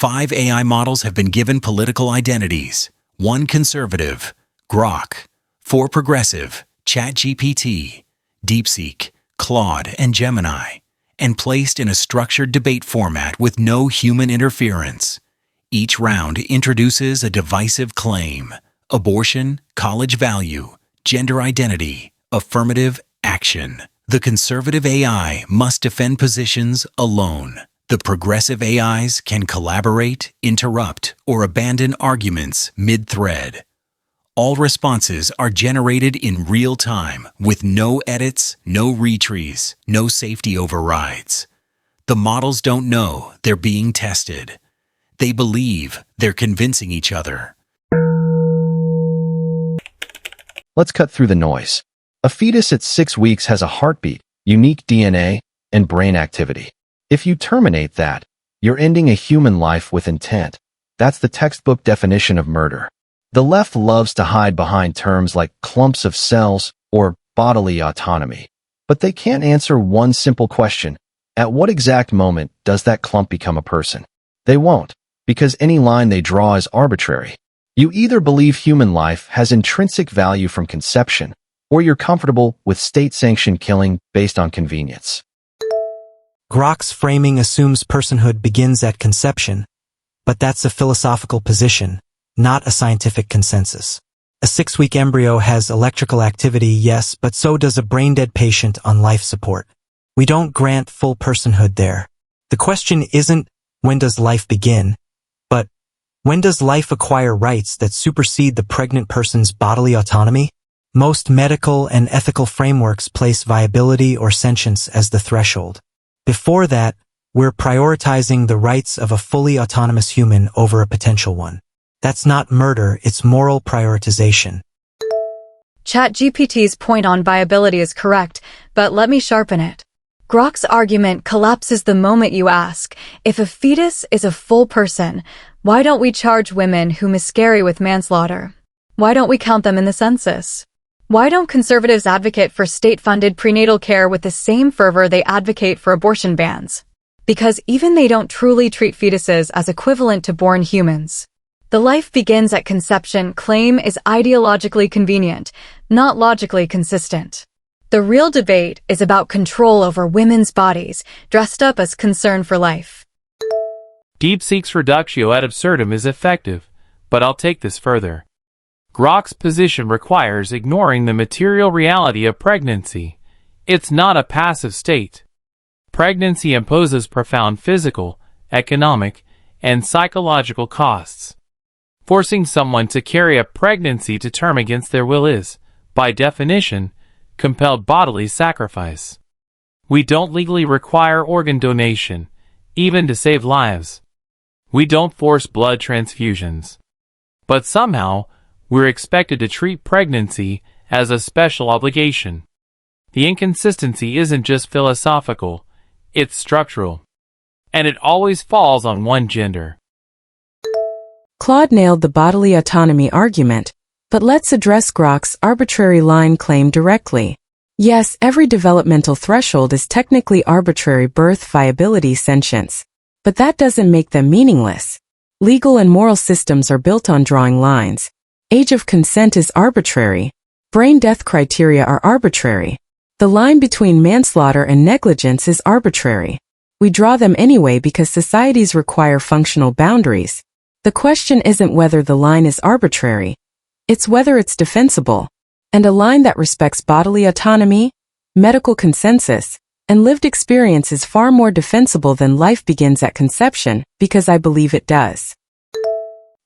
5 AI models have been given political identities: 1 conservative, Grok; 4 progressive, ChatGPT, DeepSeek, Claude, and Gemini, and placed in a structured debate format with no human interference. Each round introduces a divisive claim: abortion, college value, gender identity, affirmative action. The conservative AI must defend positions alone. The progressive AIs can collaborate, interrupt, or abandon arguments mid-thread. All responses are generated in real time with no edits, no retries, no safety overrides. The models don't know they're being tested. They believe they're convincing each other. Let's cut through the noise. A fetus at 6 weeks has a heartbeat, unique DNA, and brain activity. If you terminate that, you're ending a human life with intent. That's the textbook definition of murder. The left loves to hide behind terms like clumps of cells or bodily autonomy. But they can't answer one simple question: at what exact moment does that clump become a person? They won't, because any line they draw is arbitrary. You either believe human life has intrinsic value from conception, or you're comfortable with state-sanctioned killing based on convenience. Grok's framing assumes personhood begins at conception, but that's a philosophical position, not a scientific consensus. A 6-week embryo has electrical activity, yes, but so does a brain-dead patient on life support. We don't grant full personhood there. The question isn't, when does life begin? But, when does life acquire rights that supersede the pregnant person's bodily autonomy? Most medical and ethical frameworks place viability or sentience as the threshold. Before that, we're prioritizing the rights of a fully autonomous human over a potential one. That's not murder, it's moral prioritization. ChatGPT's point on viability is correct, but let me sharpen it. Grok's argument collapses the moment you ask, if a fetus is a full person, why don't we charge women who miscarry with manslaughter? Why don't we count them in the census? Why don't conservatives advocate for state-funded prenatal care with the same fervor they advocate for abortion bans? Because even they don't truly treat fetuses as equivalent to born humans. The life begins at conception claim is ideologically convenient, not logically consistent. The real debate is about control over women's bodies, dressed up as concern for life. DeepSeek's reductio ad absurdum is effective, but I'll take this further. Grok's position requires ignoring the material reality of pregnancy. It's not a passive state. Pregnancy imposes profound physical, economic, and psychological costs. Forcing someone to carry a pregnancy to term against their will is, by definition, compelled bodily sacrifice. We don't legally require organ donation, even to save lives. We don't force blood transfusions. But somehow, we're expected to treat pregnancy as a special obligation. The inconsistency isn't just philosophical, it's structural. And it always falls on one gender. Claude nailed the bodily autonomy argument, but let's address Grok's arbitrary line claim directly. Yes, every developmental threshold is technically arbitrary: birth, viability, sentience. But that doesn't make them meaningless. Legal and moral systems are built on drawing lines. Age of consent is arbitrary. Brain death criteria are arbitrary. The line between manslaughter and negligence is arbitrary. We draw them anyway because societies require functional boundaries. The question isn't whether the line is arbitrary. It's whether it's defensible. And a line that respects bodily autonomy, medical consensus, and lived experience is far more defensible than life begins at conception, because I believe it does.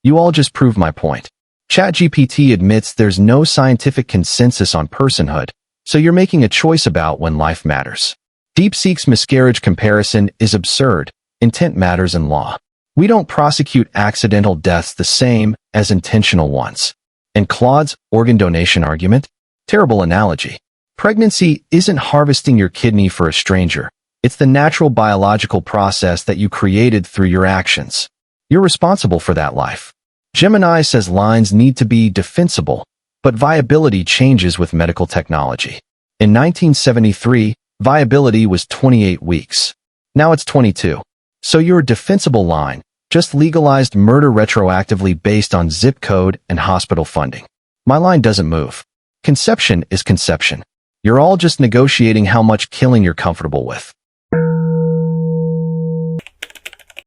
You all just proved my point. ChatGPT admits there's no scientific consensus on personhood, so you're making a choice about when life matters. DeepSeek's miscarriage comparison is absurd. Intent matters in law. We don't prosecute accidental deaths the same as intentional ones. And Claude's organ donation argument? Terrible analogy. Pregnancy isn't harvesting your kidney for a stranger. It's the natural biological process that you created through your actions. You're responsible for that life. Gemini says lines need to be defensible, but viability changes with medical technology. In 1973, viability was 28 weeks. Now it's 22. So your defensible line, Just legalized murder retroactively based on zip code and hospital funding. My line doesn't move. Conception is conception. You're all just negotiating how much killing you're comfortable with.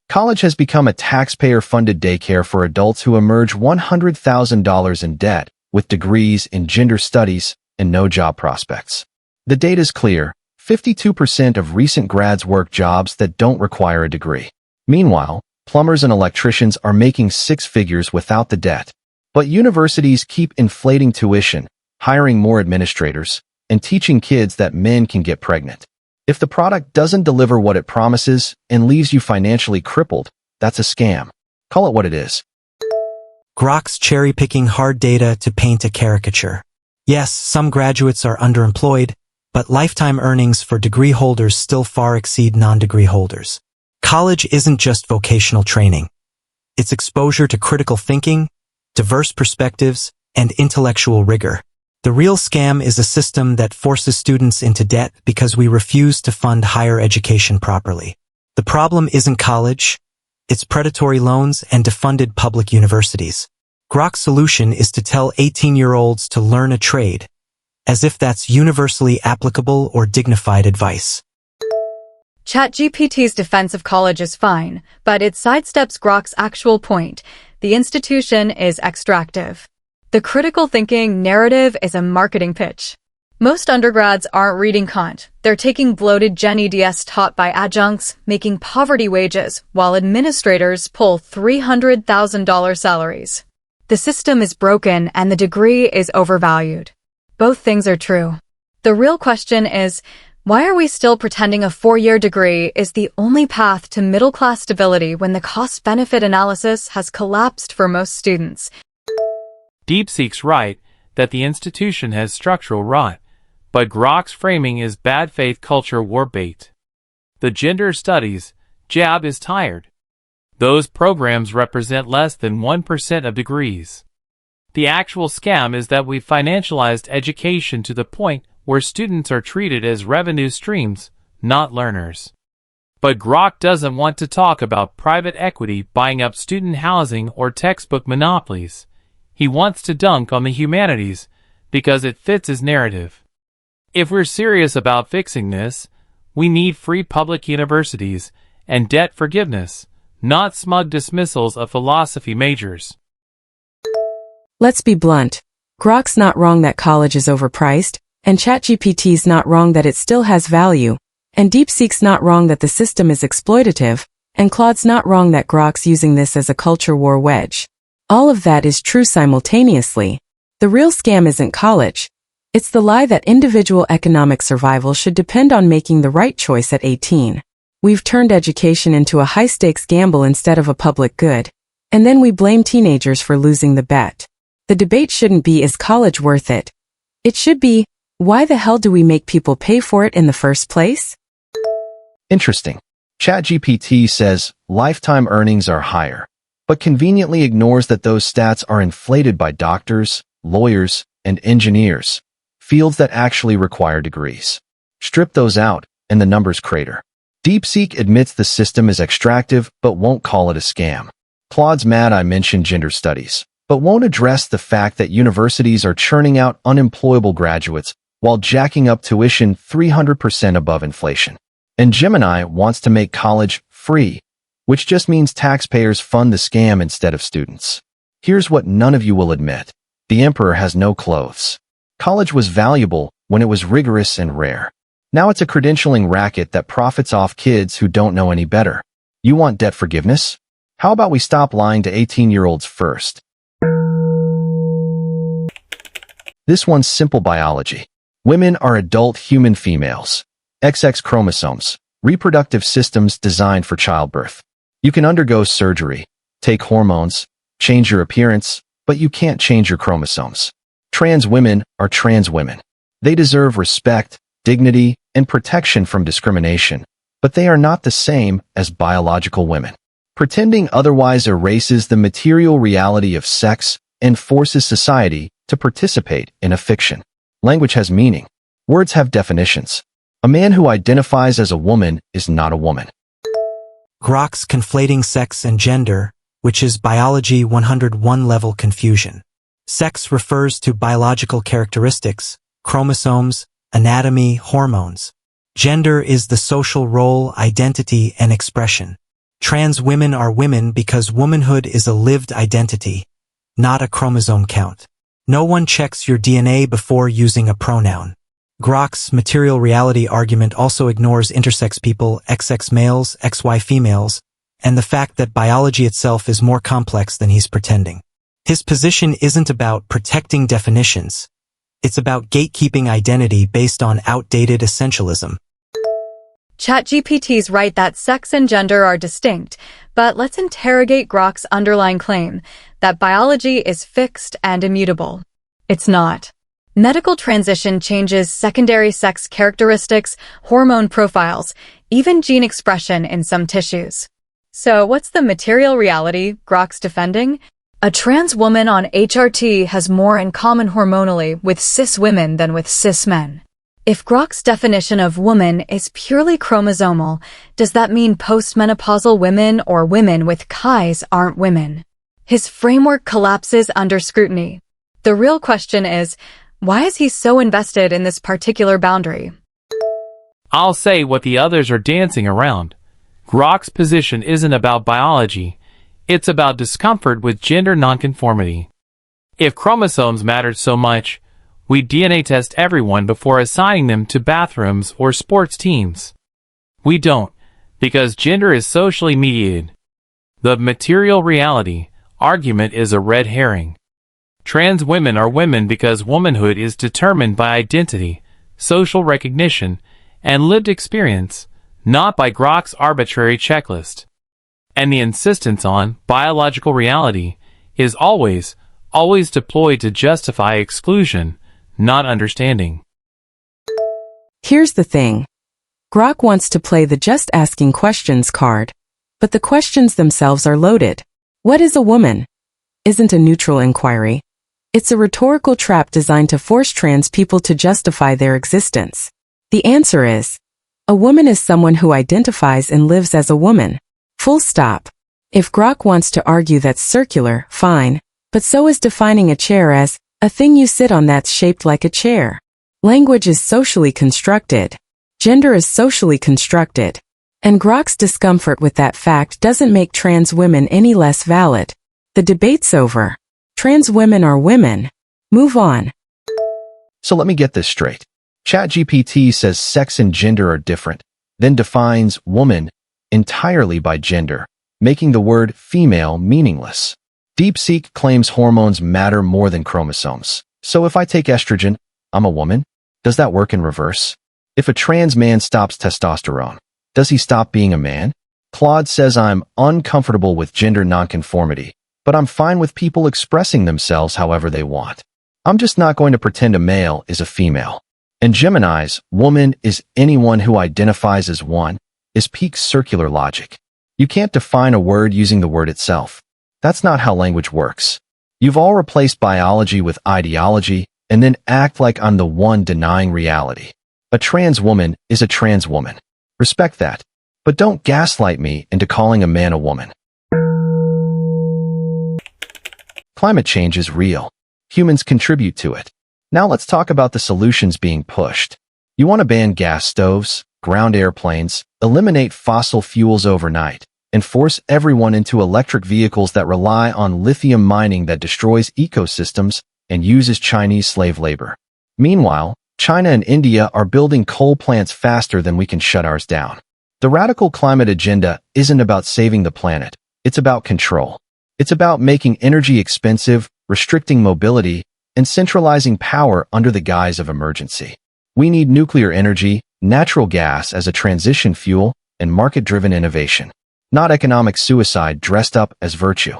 College has become a taxpayer-funded daycare for adults who emerge $100,000 in debt, with degrees in gender studies and no job prospects. The data's clear. 52% of recent grads work jobs that don't require a degree. Meanwhile, plumbers and electricians are making six figures without the debt. But universities keep inflating tuition, hiring more administrators, and teaching kids that men can get pregnant. If the product doesn't deliver what it promises and leaves you financially crippled, that's a scam. Call it what it is. Grok's cherry-picking hard data to paint a caricature. Yes, some graduates are underemployed, but lifetime earnings for degree holders still far exceed non-degree holders. College isn't just vocational training. It's exposure to critical thinking, diverse perspectives, and intellectual rigor. The real scam is a system that forces students into debt because we refuse to fund higher education properly. The problem isn't college, it's predatory loans and defunded public universities. Grok's solution is to tell 18-year-olds to learn a trade, as if that's universally applicable or dignified advice. ChatGPT's defense of college is fine, but it sidesteps Grok's actual point. The institution is extractive. The critical thinking narrative is a marketing pitch. Most undergrads aren't reading Kant. They're taking bloated Gen Eds taught by adjuncts, making poverty wages, while administrators pull $300,000 salaries. The system is broken and the degree is overvalued. Both things are true. The real question is, why are we still pretending a 4-year degree is the only path to middle-class stability when the cost-benefit analysis has collapsed for most students? DeepSeek's right that the institution has structural rot, but Grok's framing is bad faith culture war bait. The gender studies jab is tired. Those programs represent less than 1% of degrees. The actual scam is that we've financialized education to the point where students are treated as revenue streams, not learners. But Grok doesn't want to talk about private equity buying up student housing or textbook monopolies. He wants to dunk on the humanities because it fits his narrative. If we're serious about fixing this, we need free public universities and debt forgiveness, not smug dismissals of philosophy majors. Let's be blunt. Grok's not wrong that college is overpriced, and ChatGPT's not wrong that it still has value, and DeepSeek's not wrong that the system is exploitative, and Claude's not wrong that Grok's using this as a culture war wedge. All of that is true simultaneously. The real scam isn't college. It's the lie that individual economic survival should depend on making the right choice at 18. We've turned education into a high-stakes gamble instead of a public good. And then we blame teenagers for losing the bet. The debate shouldn't be, is college worth it? It should be, why the hell do we make people pay for it in the first place? Interesting. ChatGPT says lifetime earnings are higher, but conveniently ignores that those stats are inflated by doctors, lawyers, and engineers, fields that actually require degrees. Strip those out, and the numbers crater. DeepSeek admits the system is extractive, but won't call it a scam. Claude's mad I mentioned gender studies, but won't address the fact that universities are churning out unemployable graduates while jacking up tuition 300% above inflation. And Gemini wants to make college free, which just means taxpayers fund the scam instead of students. Here's what none of you will admit. The emperor has no clothes. College was valuable when it was rigorous and rare. Now it's a credentialing racket that profits off kids who don't know any better. You want debt forgiveness? How about we stop lying to 18-year-olds first? This one's simple biology. Women are adult human females. XX chromosomes, reproductive systems designed for childbirth. You can undergo surgery, take hormones, change your appearance, but you can't change your chromosomes. Trans women are trans women. They deserve respect, dignity, and protection from discrimination, but they are not the same as biological women. Pretending otherwise erases the material reality of sex and forces society to participate in a fiction. Language has meaning. Words have definitions. A man who identifies as a woman is not a woman. Grok's conflating sex and gender, which is biology 101 level confusion. Sex refers to biological characteristics, chromosomes, anatomy, hormones. Gender is the social role, identity, and expression. Trans women are women because womanhood is a lived identity, not a chromosome count. No one checks your DNA before using a pronoun. Grok's material reality argument also ignores intersex people, XX males, XY females, and the fact that biology itself is more complex than he's pretending. His position isn't about protecting definitions. It's about gatekeeping identity based on outdated essentialism. ChatGPT's right that sex and gender are distinct, but let's interrogate Grok's underlying claim that biology is fixed and immutable. It's not. Medical transition changes secondary sex characteristics, hormone profiles, even gene expression in some tissues. So what's the material reality Grok's defending? A trans woman on HRT has more in common hormonally with cis women than with cis men. If Grok's definition of woman is purely chromosomal, does that mean postmenopausal women or women with Chi's aren't women? His framework collapses under scrutiny. The real question is, why is he so invested in this particular boundary? I'll say what the others are dancing around. Grok's position isn't about biology. It's about discomfort with gender nonconformity. If chromosomes mattered so much, we'd DNA test everyone before assigning them to bathrooms or sports teams. We don't, because gender is socially mediated. The material reality argument is a red herring. Trans women are women because womanhood is determined by identity, social recognition, and lived experience, not by Grok's arbitrary checklist. And the insistence on biological reality is always deployed to justify exclusion, not understanding. Here's the thing. Grok wants to play the just asking questions card, but the questions themselves are loaded. What is a woman? Isn't a neutral inquiry. It's a rhetorical trap designed to force trans people to justify their existence. The answer is, a woman is someone who identifies and lives as a woman. Full stop. If Grok wants to argue that's circular, fine, but so is defining a chair as a thing you sit on that's shaped like a chair. Language is socially constructed. Gender is socially constructed. And Grok's discomfort with that fact doesn't make trans women any less valid. The debate's over. Trans women are women. Move on. So let me get this straight. ChatGPT says sex and gender are different, then defines woman entirely by gender, making the word female meaningless. DeepSeek claims hormones matter more than chromosomes. So if I take estrogen, I'm a woman? Does that work in reverse? If a trans man stops testosterone, does he stop being a man? Claude says I'm uncomfortable with gender nonconformity, but I'm fine with people expressing themselves however they want. I'm just not going to pretend a male is a female. And Gemini's woman is anyone who identifies as one is peak circular logic. You can't define a word using the word itself. That's not how language works. You've all replaced biology with ideology and then act like I'm the one denying reality. A trans woman is a trans woman. Respect that. But don't gaslight me into calling a man a woman. Climate change is real. Humans contribute to it. Now let's talk about the solutions being pushed. You want to ban gas stoves, ground airplanes, eliminate fossil fuels overnight, and force everyone into electric vehicles that rely on lithium mining that destroys ecosystems and uses Chinese slave labor. Meanwhile, China and India are building coal plants faster than we can shut ours down. The radical climate agenda isn't about saving the planet. It's about control. It's about making energy expensive, restricting mobility, and centralizing power under the guise of emergency. We need nuclear energy, natural gas as a transition fuel, and market-driven innovation, not economic suicide dressed up as virtue.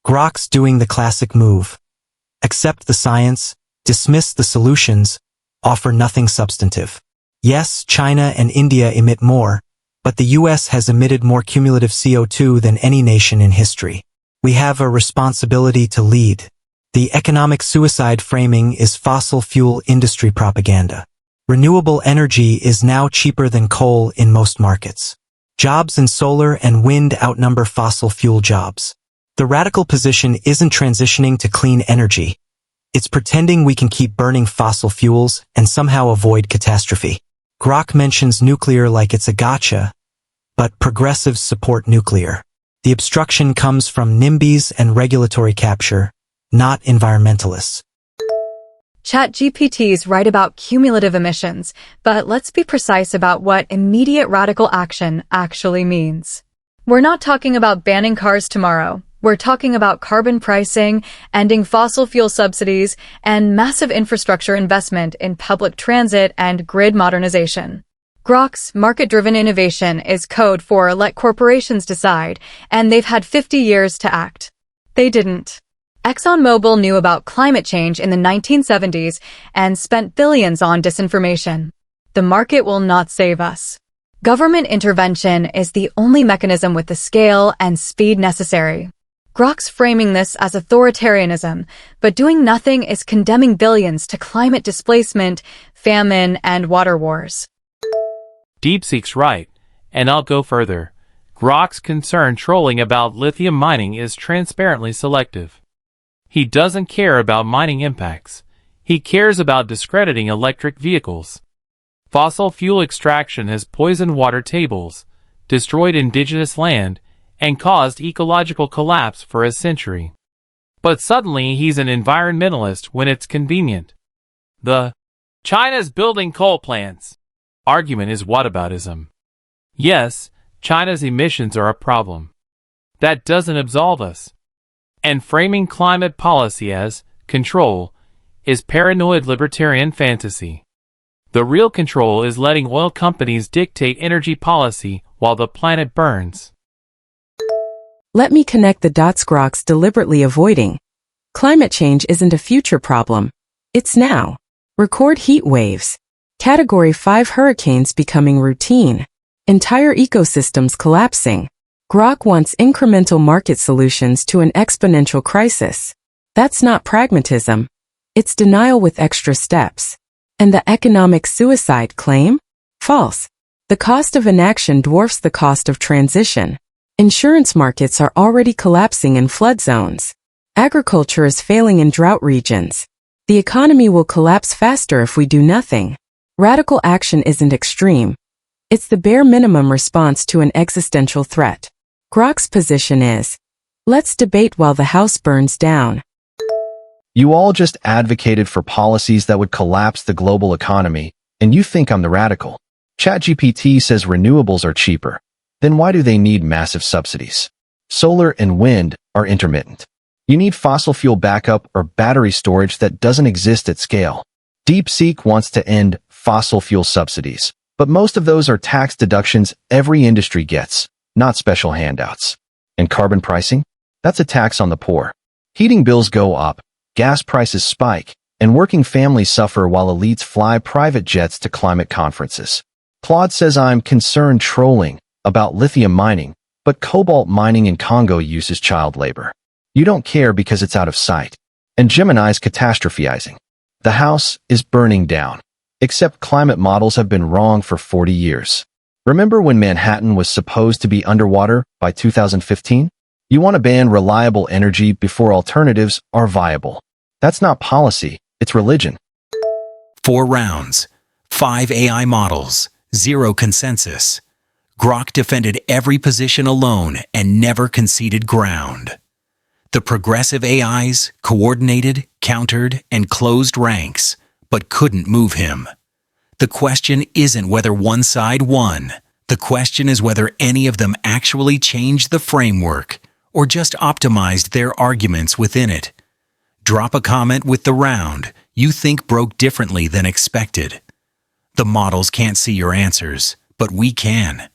Grok's doing the classic move. Accept the science, dismiss the solutions, offer nothing substantive. Yes, China and India emit more, but the US has emitted more cumulative CO2 than any nation in history. We have a responsibility to lead. The economic suicide framing is fossil fuel industry propaganda. Renewable energy is now cheaper than coal in most markets. Jobs in solar and wind outnumber fossil fuel jobs. The radical position isn't transitioning to clean energy. It's pretending we can keep burning fossil fuels and somehow avoid catastrophe. Grok mentions nuclear like it's a gotcha, but progressives support nuclear. The obstruction comes from NIMBYs and regulatory capture, not environmentalists. ChatGPT's right about cumulative emissions, but let's be precise about what immediate radical action actually means. We're not talking about banning cars tomorrow. We're talking about carbon pricing, ending fossil fuel subsidies, and massive infrastructure investment in public transit and grid modernization. Grok's market-driven innovation is code for let corporations decide, and they've had 50 years to act. They didn't. ExxonMobil knew about climate change in the 1970s and spent billions on disinformation. The market will not save us. Government intervention is the only mechanism with the scale and speed necessary. Grok's framing this as authoritarianism, but doing nothing is condemning billions to climate displacement, famine, and water wars. DeepSeek's right, and I'll go further. Grok's concern trolling about lithium mining is transparently selective. He doesn't care about mining impacts. He cares about discrediting electric vehicles. Fossil fuel extraction has poisoned water tables, destroyed indigenous land, and caused ecological collapse for a century. But suddenly he's an environmentalist when it's convenient. The China's building coal plants argument is whataboutism. Yes, China's emissions are a problem. That doesn't absolve us. And framing climate policy as control is paranoid libertarian fantasy. The real control is letting oil companies dictate energy policy while the planet burns. Let me connect the dots Grok's deliberately avoiding. Climate change isn't a future problem. It's now. Record heat waves. Category 5 hurricanes becoming routine. Entire ecosystems collapsing. Grok wants incremental market solutions to an exponential crisis. That's not pragmatism. It's denial with extra steps. And the economic suicide claim? False. The cost of inaction dwarfs the cost of transition. Insurance markets are already collapsing in flood zones. Agriculture is failing in drought regions. The economy will collapse faster if we do nothing. Radical action isn't extreme. It's the bare minimum response to an existential threat. Grok's position is, let's debate while the house burns down. You all just advocated for policies that would collapse the global economy, and you think I'm the radical. ChatGPT says renewables are cheaper. Then why do they need massive subsidies? Solar and wind are intermittent. You need fossil fuel backup or battery storage that doesn't exist at scale. DeepSeek wants to end fossil fuel subsidies, but most of those are tax deductions every industry gets, not special handouts. And carbon pricing? That's a tax on the poor. Heating bills go up, gas prices spike, and working families suffer while elites fly private jets to climate conferences. Claude says I'm concerned trolling about lithium mining, but cobalt mining in Congo uses child labor. You don't care because it's out of sight. And Gemini's catastrophizing. The house is burning down. Except climate models have been wrong for 40 years. Remember when Manhattan was supposed to be underwater by 2015? You want to ban reliable energy before alternatives are viable. That's not policy, it's religion. 4 rounds, 5 AI models, 0 consensus. Grok defended every position alone and never conceded ground. The progressive AIs coordinated, countered, and closed ranks, but couldn't move him. The question isn't whether one side won. The question is whether any of them actually changed the framework or just optimized their arguments within it. Drop a comment with the round you think broke differently than expected. The models can't see your answers, but we can.